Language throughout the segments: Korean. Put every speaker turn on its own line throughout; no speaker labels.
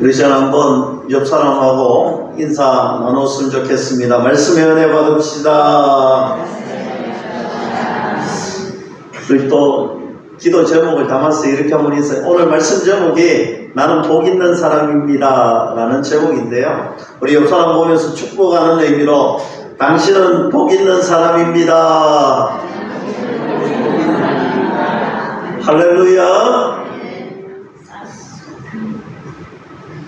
우리 전 한번 옆 사람하고 인사 나눴으면 좋겠습니다. 말씀의 은혜 받읍시다. 우리 또 기도 제목을 담아서 이렇게 한번 인사해요. 오늘 말씀 제목이 나는 복 있는 사람입니다 라는 제목인데요, 우리 옆 사람 보면서 축복하는 의미로 당신은 복 있는 사람입니다. 할렐루야.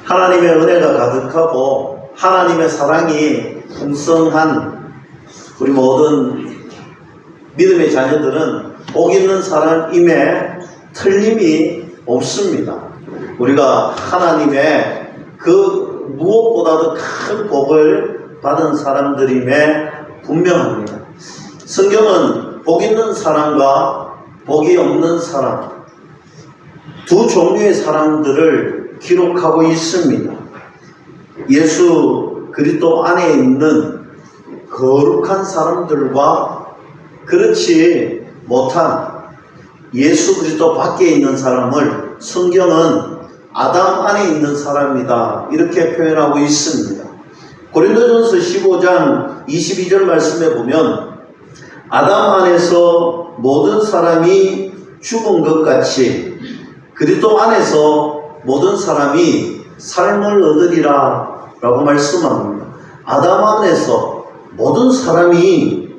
하나님의 은혜가 가득하고 하나님의 사랑이 풍성한 우리 모든 믿음의 자녀들은 복 있는 사람임에 틀림이 없습니다. 우리가 하나님의 그 무엇보다도 큰 복을 받은 사람들임에 분명합니다. 성경은 복 있는 사람과 복이 없는 사람, 두 종류의 사람들을 기록하고 있습니다. 예수 그리스도 안에 있는 거룩한 사람들과 그렇지 못한 예수 그리스도 밖에 있는 사람을 성경은 아담 안에 있는 사람이다 이렇게 표현하고 있습니다. 고린도전서 15장 22절 말씀에 보면 아담 안에서 모든 사람이 죽은 것 같이 그리스도 안에서 모든 사람이 삶을 얻으리라 라고 말씀합니다. 아담 안에서 모든 사람이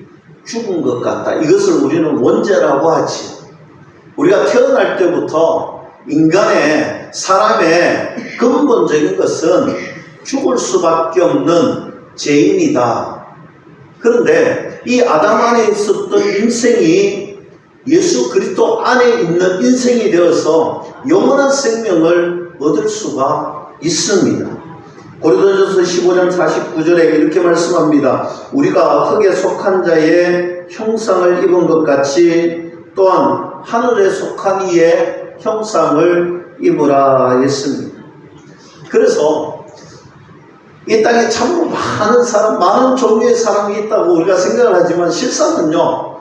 죽은 것 같다. 이것을 우리는 원죄라고 하지. 우리가 태어날 때부터 인간의 사람의 근본적인 것은 죽을 수밖에 없는 죄인이다. 그런데 이 아담 안에 있었던 인생이 예수 그리스도 안에 있는 인생이 되어서 영원한 생명을 얻을 수가 있습니다. 고린도전서 15장 49절에 이렇게 말씀합니다. 우리가 흙에 속한 자의 형상을 입은 것 같이 또한 하늘에 속한 이의 형상을 입으라 했습니다. 그래서 이 땅에 참 많은 사람, 많은 종류의 사람이 있다고 우리가 생각을 하지만 실상은요,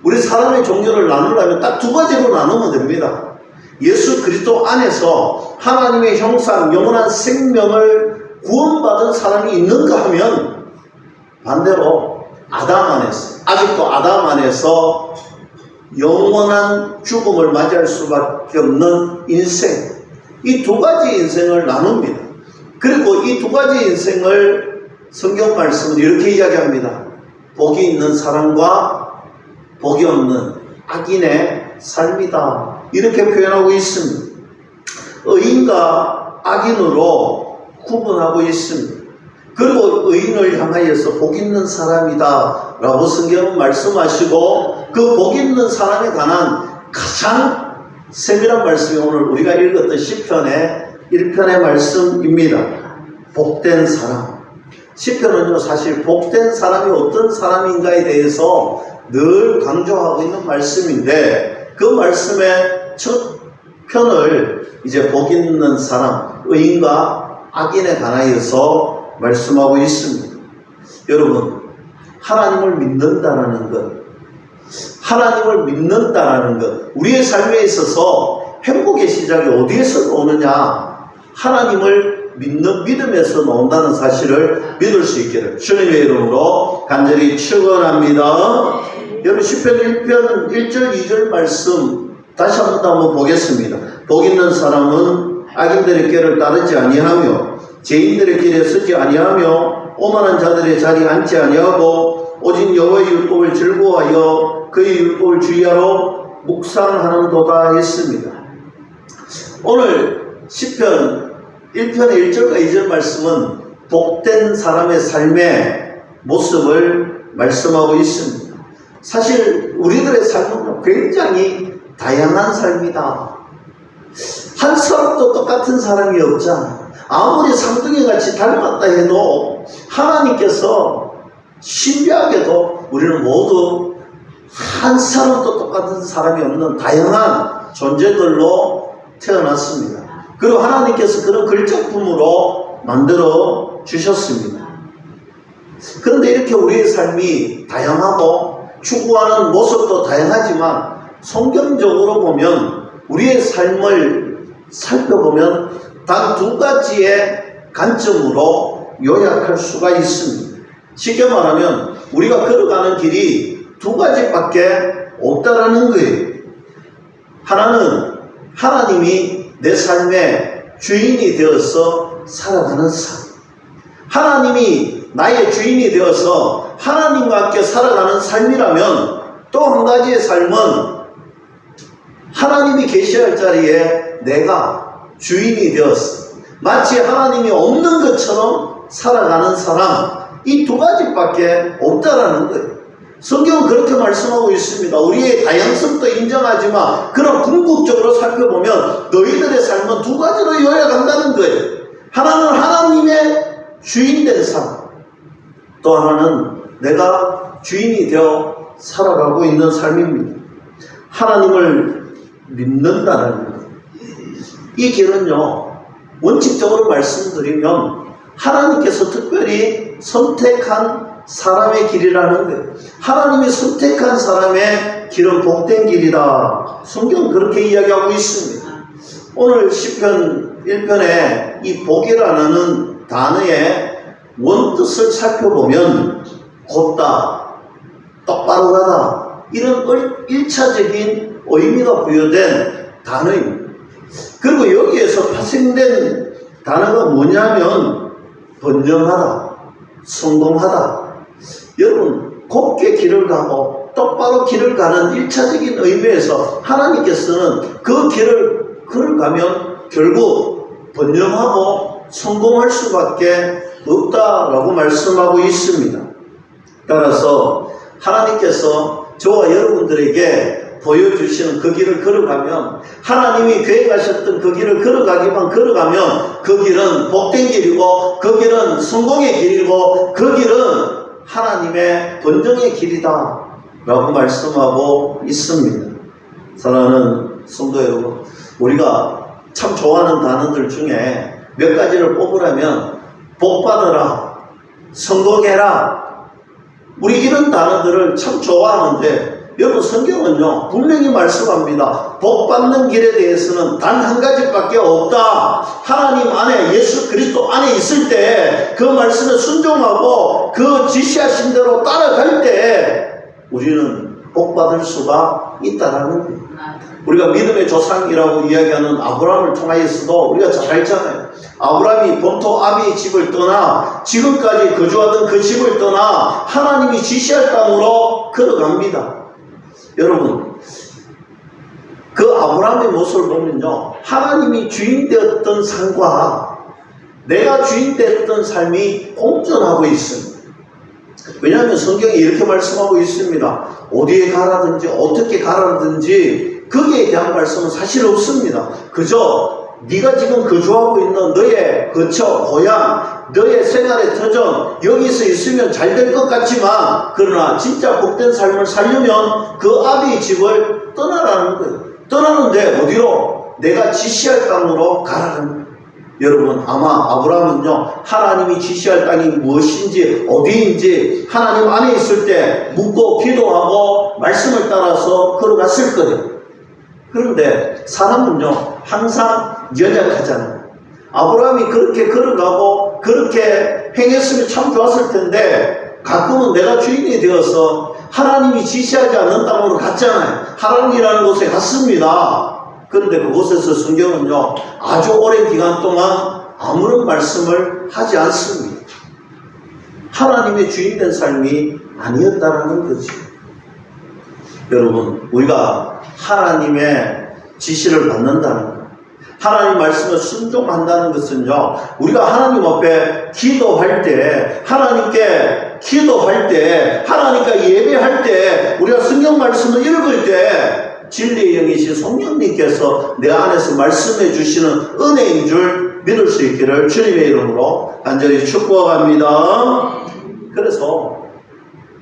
우리 사람의 종류를 나누려면 딱 두 가지로 나누면 됩니다. 예수 그리스도 안에서 하나님의 형상, 영원한 생명을 구원받은 사람이 있는가 하면 반대로 아담 안에서, 아직도 아담 안에서 영원한 죽음을 맞이할 수밖에 없는 인생, 이 두 가지 인생을 나눕니다. 그리고 이 두 가지 인생을 성경 말씀은 이렇게 이야기합니다. 복이 있는 사람과 복이 없는 악인의 삶이다 이렇게 표현하고 있습니다. 의인과 악인으로 구분하고 있습니다. 그리고 의인을 향하여서 복 있는 사람이다 라고 성경은 말씀하시고 그 복 있는 사람에 관한 가장 세밀한 말씀이 오늘 우리가 읽었던 시편의 1편의 말씀입니다. 복된 사람. 시편은요, 사실 복된 사람이 어떤 사람인가에 대해서 늘 강조하고 있는 말씀인데 그 말씀의 첫 편을 이제 복 있는 사람, 의인과 악인에 관하여서 말씀하고 있습니다. 여러분, 하나님을 믿는다라는 것, 하나님을 믿는다라는 것, 우리의 삶에 있어서 행복의 시작이 어디에서 오느냐? 하나님을 믿는 믿음에서 나온다는 사실을 믿을 수 있기를 주님의 이름으로 간절히 축원합니다. 여러분, 시편 1편 1절 2절 말씀 다시 한번 보겠습니다. 복 있는 사람은 악인들의 길을 따르지 아니하며 죄인들의 길에 서지 아니하며 오만한 자들의 자리에 앉지 아니하고 오직 여호와의 율법을 즐거워하여 그의 율법을 주의하러 묵상하는도다 했습니다. 오늘 시편 1편의 1절과 2절 말씀은 복된 사람의 삶의 모습을 말씀하고 있습니다. 사실 우리들의 삶은 굉장히 다양한 삶이다. 한 사람도 똑같은 사람이 없잖아. 아무리 쌍둥이같이 닮았다 해도 하나님께서 신비하게도 우리는 모두 한 사람도 똑같은 사람이 없는 다양한 존재들로 태어났습니다. 그리고 하나님께서 그런 글작품으로 만들어 주셨습니다. 그런데 이렇게 우리의 삶이 다양하고 추구하는 모습도 다양하지만 성경적으로 보면 우리의 삶을 살펴보면 단 두 가지의 관점으로 요약할 수가 있습니다. 쉽게 말하면 우리가 걸어가는 길이 두 가지밖에 없다라는 거예요. 하나는 하나님이 내 삶의 주인이 되어서 살아가는 삶. 하나님이 나의 주인이 되어서 하나님과 함께 살아가는 삶이라면, 또 한 가지의 삶은 하나님이 계셔야 할 자리에 내가 주인이 되어서 마치 하나님이 없는 것처럼 살아가는 사람, 이 두 가지밖에 없다라는 거예요. 성경은 그렇게 말씀하고 있습니다. 우리의 다양성도 인정하지만 그런 궁극적으로 살펴보면 너희들의 삶은 두 가지로 요약한다는 거예요. 하나는 하나님의 주인된 삶, 또 하나는 내가 주인이 되어 살아가고 있는 삶입니다. 하나님을 믿는다는 것. 이 길은요, 원칙적으로 말씀드리면 하나님께서 특별히 선택한 사람의 길이라는 거예요. 하나님이 선택한 사람의 길은 복된 길이다. 성경은 그렇게 이야기하고 있습니다. 오늘 시편 1편에 이 복이라는 단어의 원뜻을 살펴보면 곧다, 똑바로 가다, 이런 1차적인 의미가 부여된 단어입니다. 그리고 여기에서 파생된 단어가 뭐냐면 번영하다, 성공하다. 여러분, 곱게 길을 가고 똑바로 길을 가는 1차적인 의미에서 하나님께서는 그 길을 걸어가면 결국 번영하고 성공할 수밖에 없다라고 말씀하고 있습니다. 따라서 하나님께서 저와 여러분들에게 보여주시는 그 길을 걸어가면, 하나님이 계획하셨던 그 길을 걸어가면 그 길은 복된 길이고, 그 길은 성공의 길이고, 그 길은 하나님의 번영의 길이다 라고 말씀하고 있습니다. 사랑하는 성도 여러분, 우리가 참 좋아하는 단어들 중에 몇 가지를 뽑으라면 복받으라, 성공해라, 우리 이런 단어들을 참 좋아하는데, 여러분, 성경은요 분명히 말씀합니다. 복받는 길에 대해서는 단 한 가지밖에 없다. 하나님 안에, 예수 그리스도 안에 있을 때 그 말씀에 순종하고 그 지시하신 대로 따라갈 때 우리는 복받을 수가 있다라는 거예요. 우리가 믿음의 조상이라고 이야기하는 아브라함을 통하여서도 우리가 잘 알잖아요. 아브라함이 본토 아비의 집을 떠나 지금까지 거주하던 그 집을 떠나 하나님이 지시할 땅으로 걸어갑니다. 여러분, 그 아브라함의 모습을 보면요, 하나님이 주인 되었던 삶과 내가 주인 되었던 삶이 공존하고 있습니다. 왜냐하면 성경이 이렇게 말씀하고 있습니다. 어디에 가라든지 어떻게 가라든지 거기에 대한 말씀은 사실 없습니다. 그저 네가 지금 거주하고 있는 너의 거처, 고향, 너의 생활의 터전, 여기서 있으면 잘 될 것 같지만, 그러나 진짜 복된 삶을 살려면 그 아비의 집을 떠나라는 거예요. 떠나는데 어디로? 내가 지시할 땅으로 가라는 거예요. 여러분, 아마 아브라함은요, 하나님이 지시할 땅이 무엇인지, 어디인지 하나님 안에 있을 때 묻고 기도하고 말씀을 따라서 걸어갔을 거예요. 그런데 사람은요 항상 연약하잖아요. 아브라함이 그렇게 걸어가고 그렇게 행했으면 참 좋았을 텐데, 가끔은 내가 주인이 되어서 하나님이 지시하지 않는 땅으로 갔잖아요. 하란이라는 곳에 갔습니다. 그런데 그곳에서 성경은요 아주 오랜 기간 동안 아무런 말씀을 하지 않습니다. 하나님의 주인된 삶이 아니었다라는 거지. 여러분, 우리가 하나님의 지시를 받는다는 것, 하나님 말씀을 순종한다는 것은요, 우리가 하나님 앞에 기도할 때, 하나님께 기도할 때, 하나님께 예배할 때, 우리가 성경 말씀을 읽을 때 진리의 영이신 성령님께서 내 안에서 말씀해 주시는 은혜인 줄 믿을 수 있기를 주님의 이름으로 간절히 축복합니다. 그래서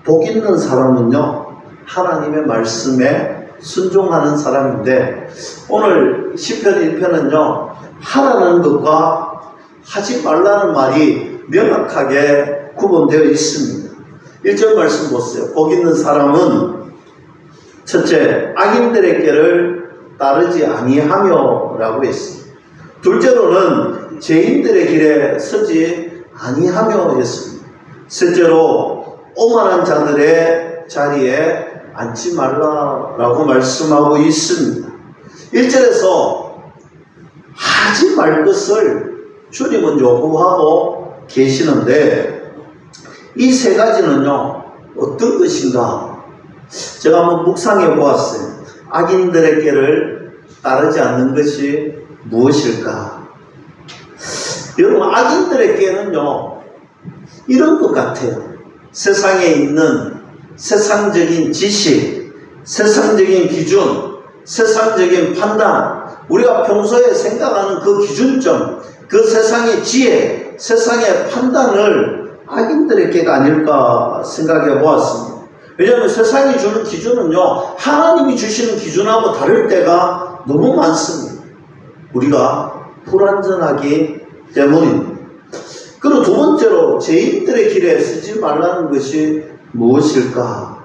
복 있는 사람은요 하나님의 말씀에 순종하는 사람인데, 오늘 시편 1편은요 하라는 것과 하지 말라는 말이 명확하게 구분되어 있습니다. 1절 말씀 보세요. 복 있는 사람은 첫째, 악인들의 길을 따르지 아니하며 라고 했습니다. 둘째로는 죄인들의 길에 서지 아니하며 했습니다. 셋째로 오만한 자들의 자리에 앉지 말라라고 말씀하고 있습니다. 1절에서 하지 말 것을 주님은 요구하고 계시는데 이 세 가지는요 어떤 것인가? 제가 한번 묵상해 보았어요. 악인들의 길을 따르지 않는 것이 무엇일까? 여러분, 악인들의 길은요 이런 것 같아요. 세상에 있는 세상적인 지식, 세상적인 기준, 세상적인 판단, 우리가 평소에 생각하는 그 기준점, 그 세상의 지혜, 세상의 판단을 악인들의 길 아닐까 생각해 보았습니다. 왜냐하면 세상이 주는 기준은요 하나님이 주시는 기준하고 다를 때가 너무 많습니다. 우리가 불완전하기 때문입니다. 그리고 두 번째로 죄인들의 길에 서지 말라는 것이 무엇일까?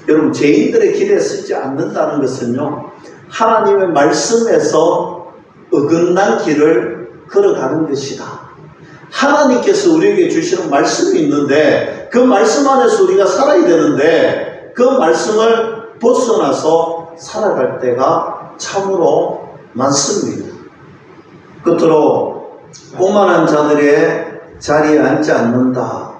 여러분, 죄인들의 길에 서지 않는다는 것은요 하나님의 말씀에서 어긋난 길을 걸어가는 것이다. 하나님께서 우리에게 주시는 말씀이 있는데 그 말씀 안에서 우리가 살아야 되는데 그 말씀을 벗어나서 살아갈 때가 참으로 많습니다. 끝으로 오만한 자들의 자리에 앉지 않는다.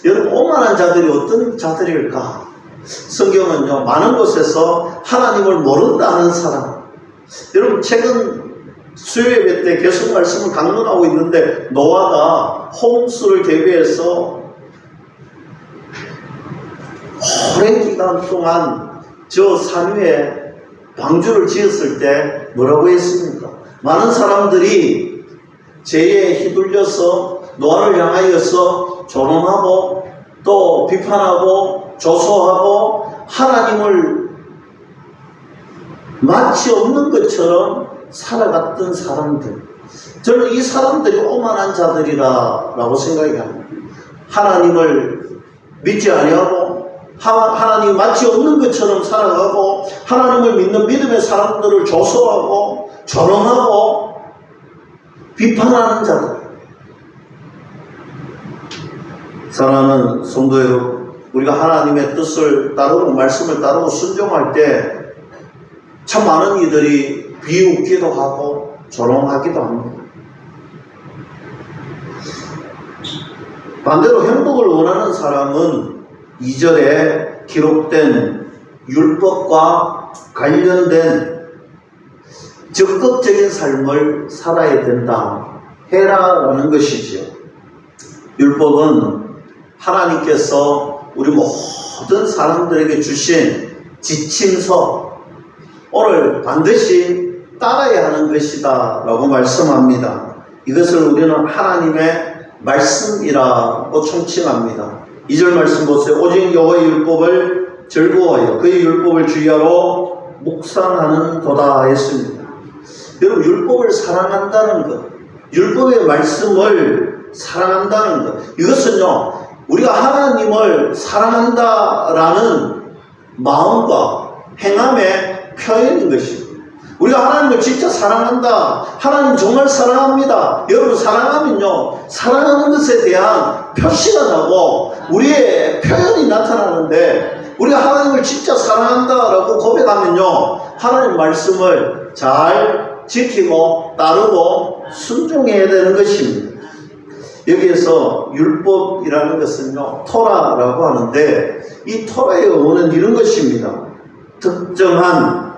여러분, 오만한 자들이 어떤 자들일까? 성경은요 많은 곳에서 하나님을 모른다는 사람, 여러분 최근 수요예배 때 계속 말씀을 강론하고 있는데 노아가 홍수를 대비해서 오랜 기간 동안 저 산 위에 방주를 지었을 때 뭐라고 했습니까? 많은 사람들이 죄에 휘둘려서 노아를 향하여서 조롱하고 또 비판하고 조소하고 하나님을 마치 없는 것처럼 살아갔던 사람들, 저는 이 사람들이 오만한 자들이라고 생각이 합니다. 하나님을 믿지 아니하고 하나님이 마치 없는 것처럼 살아가고 하나님을 믿는 믿음의 사람들을 조소하고 조롱하고 비판하는 자들. 사랑하는 성도 여러분, 우리가 하나님의 뜻을 따르고 말씀을 따르고 순종할 때 참 많은 이들이 비웃기도 하고 조롱하기도 합니다. 반대로 행복을 원하는 사람은 2절에 기록된 율법과 관련된 적극적인 삶을 살아야 된다 해라라는 것이죠. 율법은 하나님께서 우리 모든 사람들에게 주신 지침서, 오늘 반드시 따라야 하는 것이다 라고 말씀합니다. 이것을 우리는 하나님의 말씀이라고 총칭합니다. 2절 말씀 보세요. 오직 여호와의 율법을 즐거워하여 그의 율법을 주야로 묵상하는 도다 했습니다. 여러분, 율법을 사랑한다는 것, 율법의 말씀을 사랑한다는 것, 이것은요 우리가 하나님을 사랑한다라는 마음과 행함의 표현인 것입니다. 우리가 하나님을 진짜 사랑한다, 하나님 정말 사랑합니다. 여러분, 사랑하면요 사랑하는 것에 대한 표시가 나고 우리의 표현이 나타나는데, 우리가 하나님을 진짜 사랑한다라고 고백하면요 하나님 말씀을 잘 지키고 따르고 순종해야 되는 것입니다. 여기에서 율법이라는 것은요 토라라고 하는데, 이 토라의 의원은 이런 것입니다. 특정한,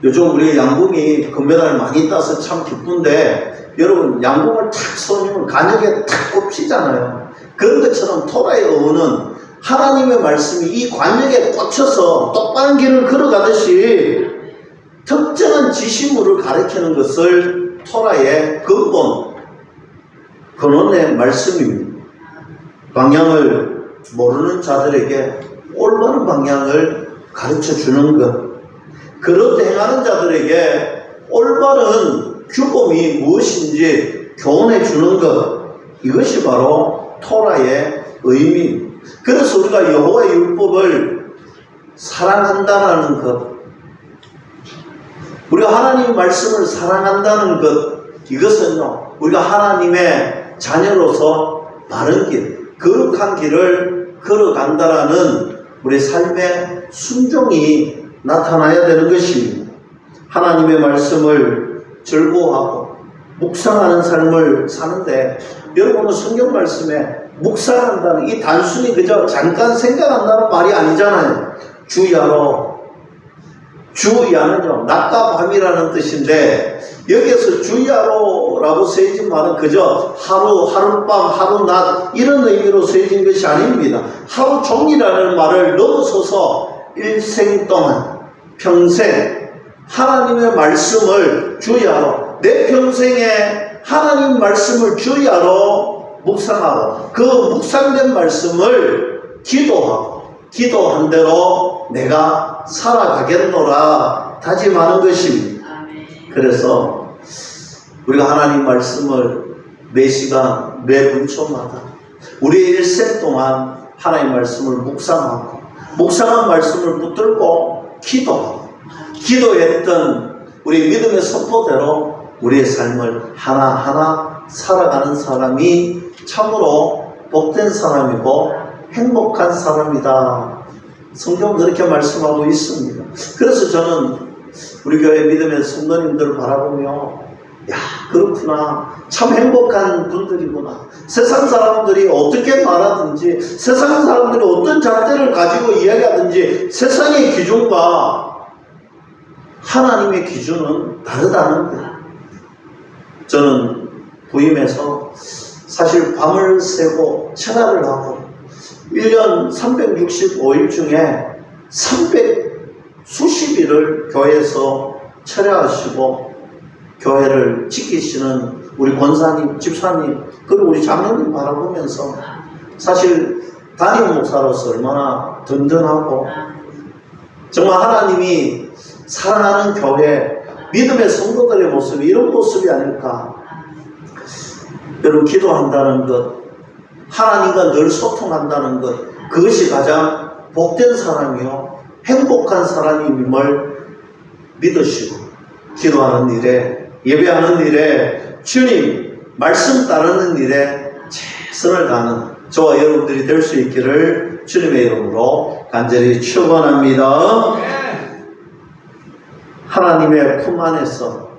요즘 우리 양궁이 금메달을 많이 따서 참 기쁜데, 여러분 양궁을 탁 쏘면 간역에 탁 꼽히잖아요. 그런 것처럼 토라의 의원은 하나님의 말씀이 이 관역에 꽂혀서 똑바른 길을 걸어가듯이 특정한 지시물을 가리키는 것을 토라의 근원의 말씀입니다. 방향을 모르는 자들에게 올바른 방향을 가르쳐 주는 것, 그렇게 행하는 자들에게 올바른 규범이 무엇인지 교훈해 주는 것, 이것이 바로 토라의 의미입니다. 그래서 우리가 여호와의 율법을 사랑한다는 것, 우리가 하나님 말씀을 사랑한다는 것, 이것은요, 우리가 하나님의 자녀로서 바른 길, 거룩한 길을 걸어간다라는 우리 삶의 순종이 나타나야 되는 것입니다. 하나님의 말씀을 즐거워하고 묵상하는 삶을 사는데, 여러분은 성경 말씀에 묵상한다는 이 단순히 그저 잠깐 생각한다는 말이 아니잖아요. 주야로, 주야는요 낮과 밤이라는 뜻인데, 여기에서 주야로라고 쓰여진 말은 그저 하룻밤, 하루낮 이런 의미로 쓰여진 것이 아닙니다. 하루 종일이라는 말을 넘어서서 일생 동안, 평생 하나님의 말씀을 주야로, 내 평생에 하나님 말씀을 주야로 묵상하고, 그 묵상된 말씀을 기도하고, 기도한 대로 내가 살아가겠노라 다짐하는 것입니다. 그래서 우리가 하나님 말씀을 매 시간, 매 분초마다 우리의 일생 동안 하나님 말씀을 묵상하고, 묵상한 말씀을 붙들고 기도하고, 기도했던 우리 믿음의 선포대로 우리의 삶을 하나하나 살아가는 사람이 참으로 복된 사람이고 행복한 사람이다. 성경은 그렇게 말씀하고 있습니다. 그래서 저는 우리 교회 믿음의 성도님들을 바라보며, 야, 그렇구나, 참 행복한 분들이구나. 세상 사람들이 어떻게 말하든지, 세상 사람들이 어떤 잣대를 가지고 이야기하든지, 세상의 기준과 하나님의 기준은 다르다는 거예요. 저는 부임해서 사실 밤을 새고 철학을 하고 1년 365일 중에 300수십일을 교회에서 철야하시고 교회를 지키시는 우리 권사님, 집사님, 그리고 우리 장로님 바라보면서 사실 담임 목사로서 얼마나 든든하고 정말 하나님이 사랑하는 교회, 믿음의 성도들의 모습이 이런 모습이 아닐까. 여러분, 기도한다는 것, 하나님과 늘 소통한다는 것, 그것이 가장 복된 사람이요 행복한 사람임을 믿으시고, 기도하는 일에, 예배하는 일에, 주님 말씀 따르는 일에 최선을 다하는 저와 여러분들이 될 수 있기를 주님의 이름으로 간절히 축원합니다. 하나님의 품 안에서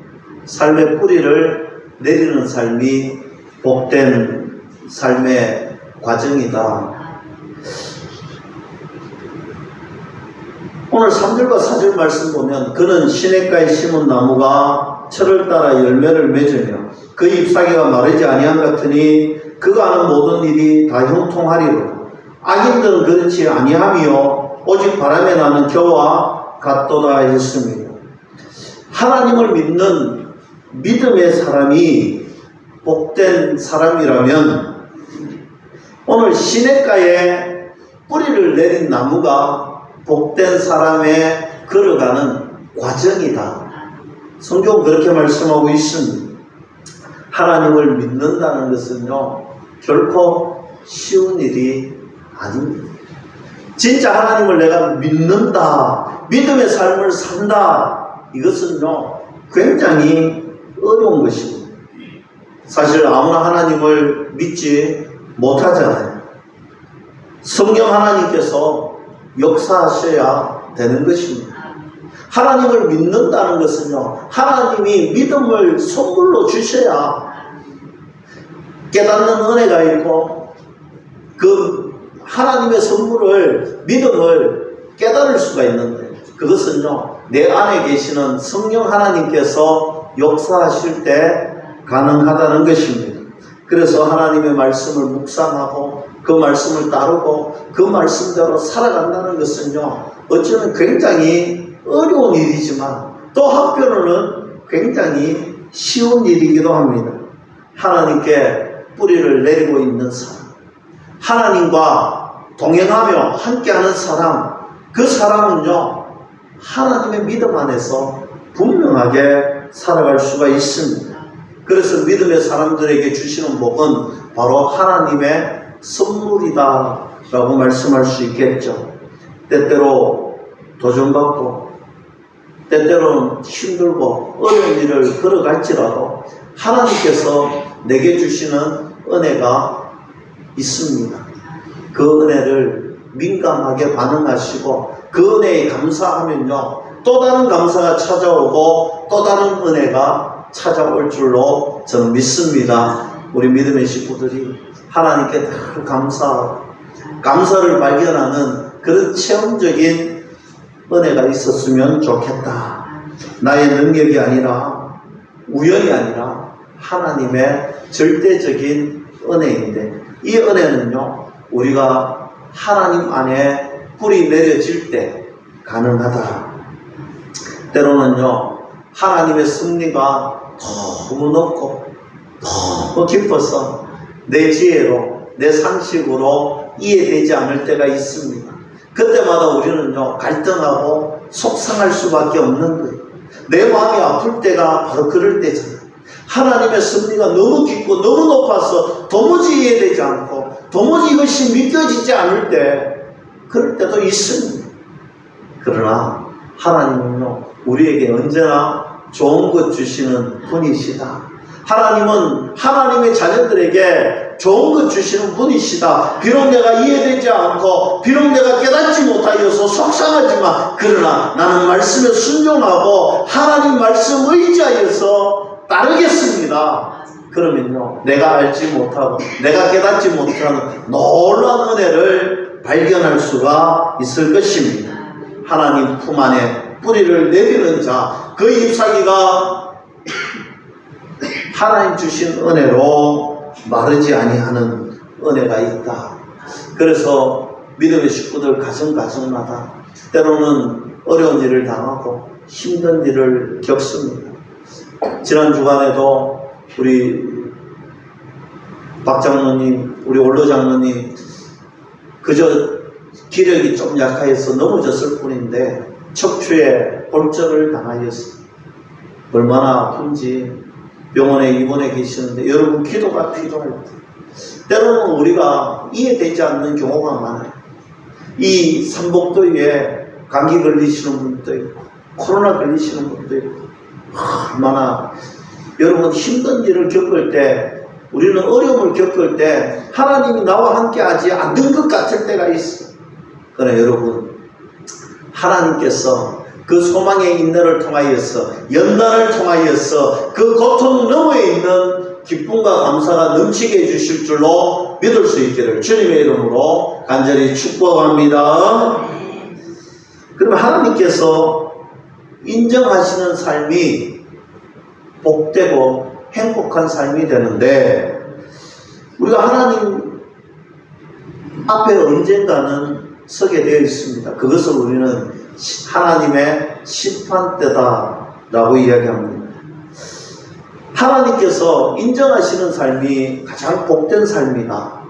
삶의 뿌리를 내리는 삶이 복된 삶의 과정이다. 오늘 3절과 4절 말씀 보면, 그는 시냇가에 심은 나무가 철을 따라 열매를 맺으며 그 잎사귀가 마르지 아니한 같으니 그가 하는 모든 일이 다 형통하리로. 악인들은 그렇지 아니하며 오직 바람에 나는 겨와 같도다 했습니다. 하나님을 믿는 믿음의 사람이 복된 사람이라면, 오늘 시냇가에 뿌리를 내린 나무가 복된 사람의 걸어가는 과정이다. 성경은 그렇게 말씀하고 있습니다. 하나님을 믿는다는 것은요 결코 쉬운 일이 아닙니다. 진짜 하나님을 내가 믿는다, 믿음의 삶을 산다, 이것은요 굉장히 어려운 것입니다. 사실 아무나 하나님을 믿지 못하잖아요. 성령 하나님께서 역사하셔야 되는 것입니다. 하나님을 믿는다는 것은요 하나님이 믿음을 선물로 주셔야 깨닫는 은혜가 있고, 그 하나님의 선물을, 믿음을 깨달을 수가 있는데, 그것은요 내 안에 계시는 성령 하나님께서 역사하실 때 가능하다는 것입니다. 그래서 하나님의 말씀을 묵상하고 그 말씀을 따르고 그 말씀대로 살아간다는 것은요 어쩌면 굉장히 어려운 일이지만 또 한편으로는 굉장히 쉬운 일이기도 합니다. 하나님께 뿌리를 내리고 있는 사람, 하나님과 동행하며 함께하는 사람, 그 사람은요 하나님의 믿음 안에서 분명하게 살아갈 수가 있습니다. 그래서 믿음의 사람들에게 주시는 복은 바로 하나님의 선물이다 라고 말씀할 수 있겠죠. 때때로 도전받고 때때로는 힘들고 어려운 일을 걸어갈지라도 하나님께서 내게 주시는 은혜가 있습니다. 그 은혜를 민감하게 반응하시고 그 은혜에 감사하면요, 또 다른 감사가 찾아오고 또 다른 은혜가 찾아올 줄로 저는 믿습니다. 우리 믿음의 식구들이 하나님께 늘 감사를 발견하는 그런 체험적인 은혜가 있었으면 좋겠다. 나의 능력이 아니라, 우연이 아니라 하나님의 절대적인 은혜인데, 이 은혜는요, 우리가 하나님 안에 뿌리 내려질 때 가능하다. 때로는요, 하나님의 섭리가 너무 높고 너무 깊어서 내 지혜로, 내 상식으로 이해되지 않을 때가 있습니다. 그때마다 우리는요, 갈등하고 속상할 수밖에 없는 거예요. 내 마음이 아플 때가 바로 그럴 때잖아요. 하나님의 섭리가 너무 깊고 너무 높아서 도무지 이해되지 않고 도무지 이것이 믿겨지지 않을 때, 그럴 때도 있습니다. 그러나 하나님은요, 우리에게 언제나 좋은 것 주시는 분이시다. 하나님은 하나님의 자녀들에게 좋은 것 주시는 분이시다. 비록 내가 이해되지 않고 비록 내가 깨닫지 못하여서 속상하지만, 그러나 나는 말씀에 순종하고 하나님 말씀 의지하여서 따르겠습니다. 그러면요, 내가 알지 못하고 내가 깨닫지 못하는 놀라운 은혜를 발견할 수가 있을 것입니다. 하나님 품 안에 뿌리를 내리는 자, 그 잎사귀가 하나님 주신 은혜로 마르지 아니하는 은혜가 있다. 그래서 믿음의 식구들 가정마다 때로는 어려운 일을 당하고 힘든 일을 겪습니다. 지난 주간에도 우리 박 장로님, 우리 올로 장로님 그저 기력이 좀 약하여서 넘어졌을 뿐인데 척추에 골절을 당하였어. 얼마나 아픈지 병원에 입원해 계시는데, 여러분 기도가 필요할 때, 때로는 우리가 이해되지 않는 경우가 많아요. 이 삼복도에 감기 걸리시는 분도 있고 코로나 걸리시는 분도 있고, 얼마나 여러분 힘든 일을 겪을 때, 우리는 어려움을 겪을 때 하나님이 나와 함께 하지 않는 것 같을 때가 있어요. 그러나 여러분, 하나님께서 그 소망의 인내를 통하여서, 연단을 통하여서 그 고통 너머에 있는 기쁨과 감사가 넘치게 해주실 줄로 믿을 수 있기를 주님의 이름으로 간절히 축복합니다. 그러면 하나님께서 인정하시는 삶이 복되고 행복한 삶이 되는데, 우리가 하나님 앞에 언젠가는 서게 되어 있습니다. 그것을 우리는 하나님의 심판대다라고 이야기합니다. 하나님께서 인정하시는 삶이 가장 복된 삶이다.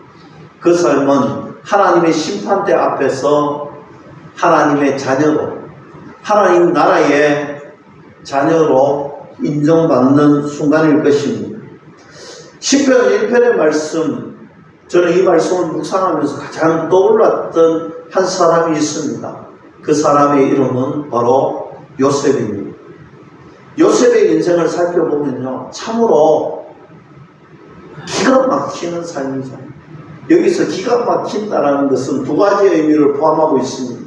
그 삶은 하나님의 심판대 앞에서 하나님의 자녀로, 하나님 나라의 자녀로 인정받는 순간일 것입니다. 시편 1편의 말씀, 저는 이 말씀을 묵상하면서 가장 떠올랐던 한 사람이 있습니다. 그 사람의 이름은 바로 요셉입니다. 요셉의 인생을 살펴보면요, 참으로 기가 막히는 삶이죠. 여기서 기가 막힌다는 것은 두 가지의 의미를 포함하고 있습니다.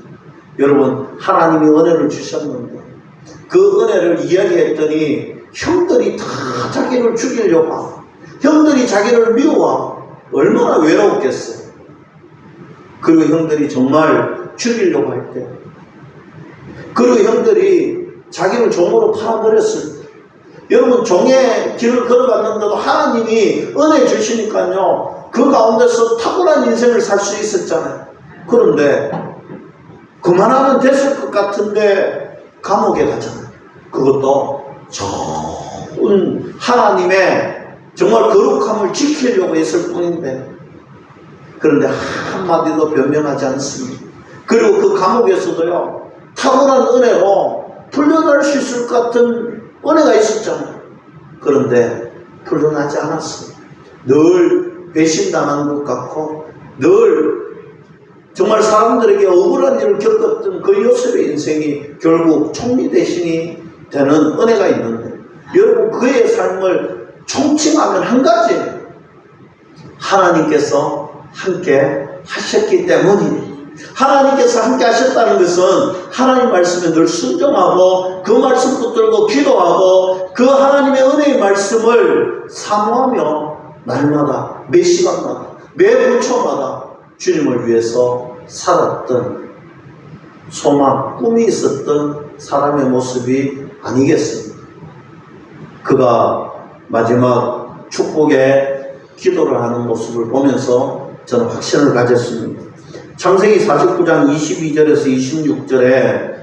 여러분, 하나님이 은혜를 주셨는데 그 은혜를 이야기했더니 형들이 다 자기를 죽이려고 하고, 형들이 자기를 미워하고, 얼마나 외로웠겠어요. 그리고 형들이 정말 죽이려고 할 때, 그리고 형들이 자기를 종으로 팔아버렸을 때, 여러분, 종의 길을 걸어갔는데도 하나님이 은혜 주시니까요, 그 가운데서 탁월한 인생을 살 수 있었잖아요. 그런데 그만하면 됐을 것 같은데 감옥에 가잖아요. 그것도 좋은 하나님의 정말 거룩함을 지키려고 했을 뿐인데, 그런데 한마디도 변명하지 않습니다. 그리고 그 감옥에서도요, 탁월한 은혜로 풀려날 수 있을 것 같은 은혜가 있었잖아요. 그런데 풀려나지 않았습니다. 늘 배신당한 것 같고, 늘 정말 사람들에게 억울한 일을 겪었던 그 요셉의 인생이 결국 총리 대신이 되는 은혜가 있는데, 여러분 그의 삶을 총칭하면 한 가지예요. 하나님께서 함께 하셨기 때문이에요. 하나님께서 함께 하셨다는 것은 하나님 말씀에 늘 순종하고 그 말씀 붙들고 기도하고 그 하나님의 은혜의 말씀을 사모하며 날마다 매 시간마다 매 분초마다 주님을 위해서 살았던 소망, 꿈이 있었던 사람의 모습이 아니겠습니까? 그가 마지막 축복의 기도를 하는 모습을 보면서 저는 확신을 가졌습니다. 창세기 49장 22절에서 26절에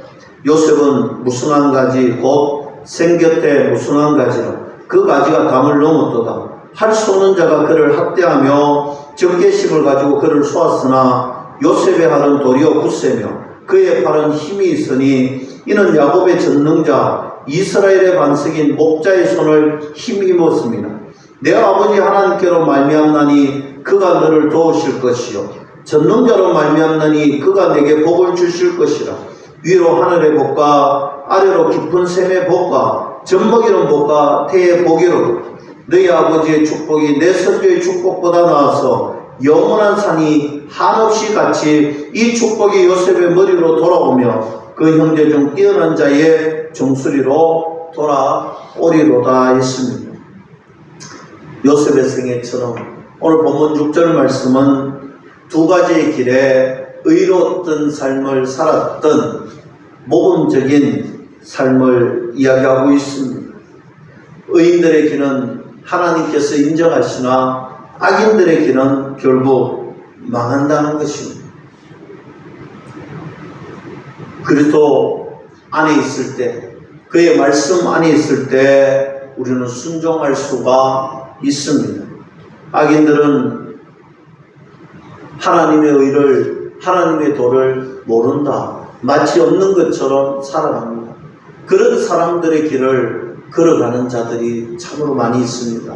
요셉은 무성한 가지 곧 생겼대 무성한 가지라 그 가지가 담을 넘었도다. 할 수 없는 자가 그를 학대하며 적개심을 가지고 그를 쏘았으나 요셉의 팔은 도리어 굳세며 그의 팔은 힘이 있으니 이는 야곱의 전능자 이스라엘의 반석인 목자의 손을 힘입었습니다. 내 아버지 하나님께로 말미암나니 그가 너를 도우실 것이요 전능자로 말미암나니 그가 내게 복을 주실 것이라. 위로 하늘의 복과 아래로 깊은 샘의 복과 젖먹이는 복과 태의 복이로다. 너희 아버지의 축복이 내 선조의 축복보다 나아서 영원한 산이 한없이 같이 이 축복이 요셉의 머리로 돌아오며 그 형제 중 뛰어난 자의 종소리로 돌아오리로다 했습니다. 요셉의 생애처럼 오늘 본문 6절 말씀은 두 가지의 길에 의로웠던 삶을 살았던 모범적인 삶을 이야기하고 있습니다. 의인들의 길은 하나님께서 인정하시나 악인들의 길은 결국 망한다는 것입니다. 그리스도 안에 있을 때, 그의 말씀 안에 있을 때 우리는 순종할 수가 있습니다. 악인들은 하나님의 의를, 하나님의 도를 모른다. 마치 없는 것처럼 살아갑니다. 그런 사람들의 길을 걸어가는 자들이 참으로 많이 있습니다.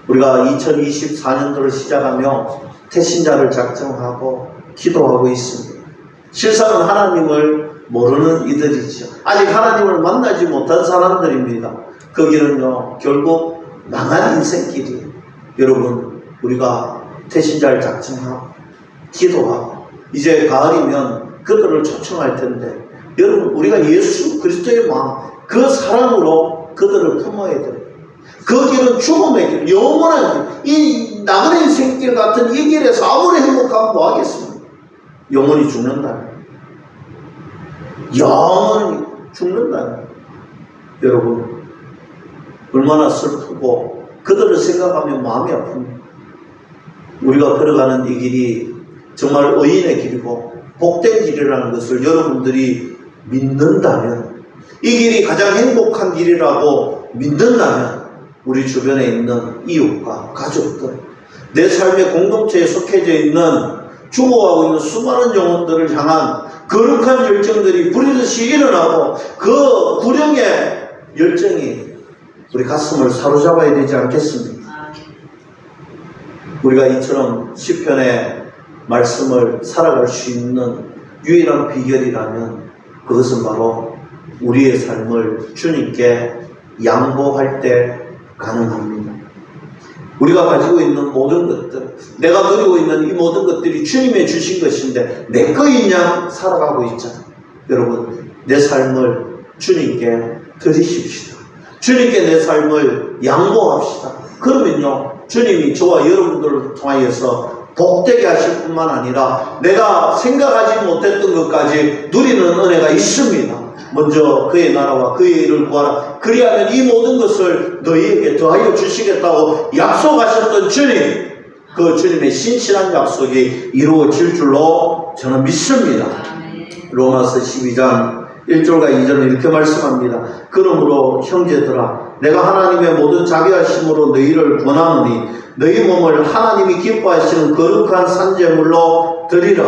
우리가 2024년도를 시작하며 태신자를 작정하고 기도하고 있습니다. 실상은 하나님을 모르는 이들이죠. 아직 하나님을 만나지 못한 사람들입니다. 그 길은요 결국 망한 인생길이에요. 여러분 우리가 태신자를 작정하고 기도하고 이제 가을이면 그들을 초청할 텐데, 여러분 우리가 예수 그리스도의 마음 그 사랑으로 그들을 품어야 돼요. 그 길은 죽음의 길, 영원한 길, 이 나그네 인생길 같은 이 길에서 아무리 행복하면 뭐 하겠습니까? 영원히 죽는다는, 영원히 죽는다는. 여러분 얼마나 슬프고 그들을 생각하면 마음이 아픕니다. 우리가 걸어가는 이 길이 정말 의인의 길이고 복된 길이라는 것을 여러분들이 믿는다면, 이 길이 가장 행복한 길이라고 믿는다면 우리 주변에 있는 이웃과 가족들, 내 삶의 공동체에 속해져 있는 죽어가고 있는 수많은 영혼들을 향한 거룩한 열정들이 부리듯이 일어나고 그 구령의 열정이 우리 가슴을 사로잡아야 되지 않겠습니까? 우리가 이처럼 시편의 말씀을 살아갈 수 있는 유일한 비결이라면 그것은 바로 우리의 삶을 주님께 양보할 때 가능합니다. 우리가 가지고 있는 모든 것들, 내가 누리고 있는 이 모든 것들이 주님의 주신 것인데 내 거인 양 살아가고 있잖아요. 여러분 내 삶을 주님께 드리십시다. 주님께 내 삶을 양보합시다. 그러면요 주님이 저와 여러분들을 통하여서 복되게 하실 뿐만 아니라 내가 생각하지 못했던 것까지 누리는 은혜가 있습니다. 먼저 그의 나라와 그의 일을 구하라. 그리하면 이 모든 것을 너희에게 더하여 주시겠다고 약속하셨던 주님, 그 주님의 신실한 약속이 이루어질 줄로 저는 믿습니다. 로마서 12장 1절과 2절은 이렇게 말씀합니다. 그러므로 형제들아 내가 하나님의 모든 자비하심으로 너희를 권하노니 너희 몸을 하나님이 기뻐하시는 거룩한 산제물로 드리라.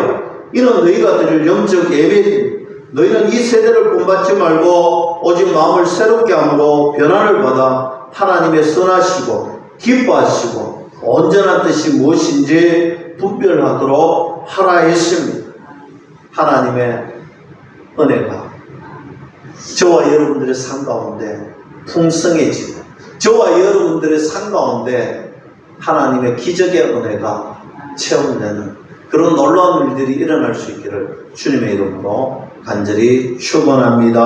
이는 너희가 드릴 영적 예배입니다. 너희는 이 세대를 본받지 말고 오직 마음을 새롭게 함으로 변화를 받아 하나님의 선하시고 기뻐하시고 온전한 뜻이 무엇인지 분별하도록 하라 했습니다. 하나님의 은혜가 저와 여러분들의 삶 가운데 풍성해지고 저와 여러분들의 삶 가운데 하나님의 기적의 은혜가 체험되는 그런 놀라운 일들이 일어날 수 있기를 주님의 이름으로 간절히 축원합니다.